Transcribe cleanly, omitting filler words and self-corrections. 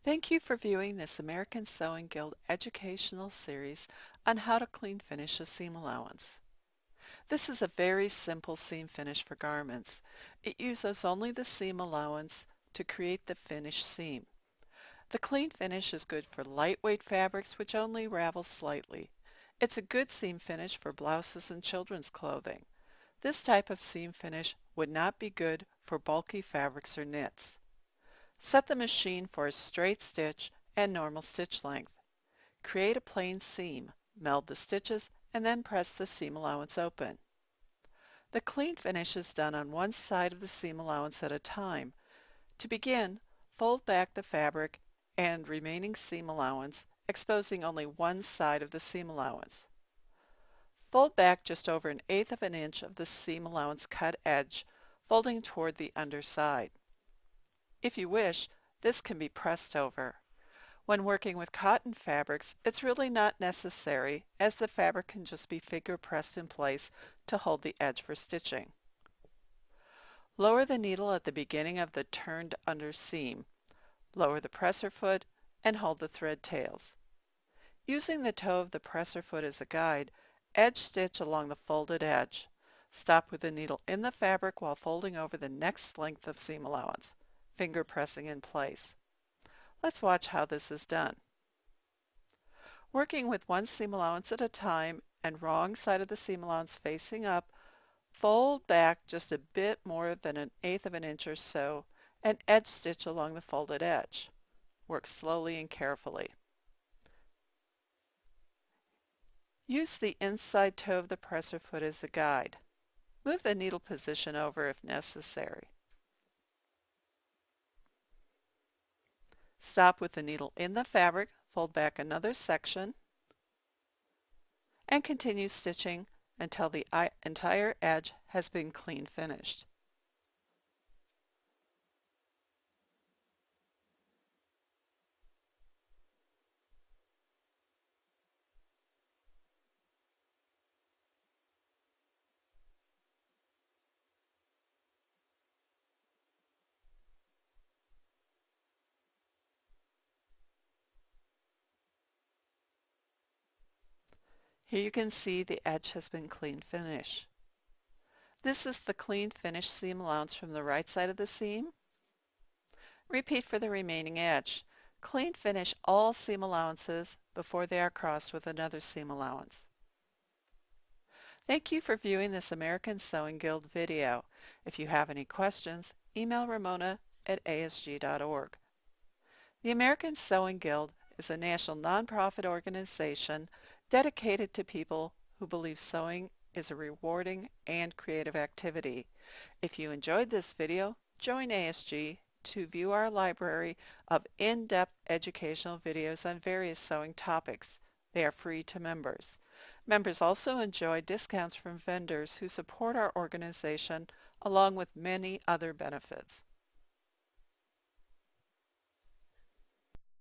Thank you for viewing this American Sewing Guild educational series on how to clean finish a seam allowance. This is a very simple seam finish for garments. It uses only the seam allowance to create the finished seam. The clean finish is good for lightweight fabrics which only ravel slightly. It's a good seam finish for blouses and children's clothing. This type of seam finish would not be good for bulky fabrics or knits. Set the machine for a straight stitch and normal stitch length. Create a plain seam, meld the stitches, and then press the seam allowance open. The clean finish is done on one side of the seam allowance at a time. To begin, fold back the fabric and remaining seam allowance, exposing only one side of the seam allowance. Fold back just over 1/8 of an inch of the seam allowance cut edge, folding toward the underside. If you wish, this can be pressed over. When working with cotton fabrics, it's really not necessary, as the fabric can just be figure pressed in place to hold the edge for stitching. Lower the needle at the beginning of the turned under seam. Lower the presser foot and hold the thread tails. Using the toe of the presser foot as a guide, edge stitch along the folded edge. Stop with the needle in the fabric while folding over the next length of seam allowance, finger pressing in place. Let's watch how this is done. Working with one seam allowance at a time and wrong side of the seam allowance facing up, fold back just a bit more than 1/8 of an inch or so and edge stitch along the folded edge. Work slowly and carefully. Use the inside toe of the presser foot as a guide. Move the needle position over if necessary. Stop with the needle in the fabric, fold back another section, and continue stitching until the entire edge has been clean finished. Here you can see the edge has been clean finished. This is the clean finished seam allowance from the right side of the seam. Repeat for the remaining edge. Clean finish all seam allowances before they are crossed with another seam allowance. Thank you for viewing this American Sewing Guild video. If you have any questions, email Ramona@asg.org. The American Sewing Guild is a national nonprofit organization dedicated to people who believe sewing is a rewarding and creative activity. If you enjoyed this video, join ASG to view our library of in-depth educational videos on various sewing topics. They are free to members. Members also enjoy discounts from vendors who support our organization, along with many other benefits.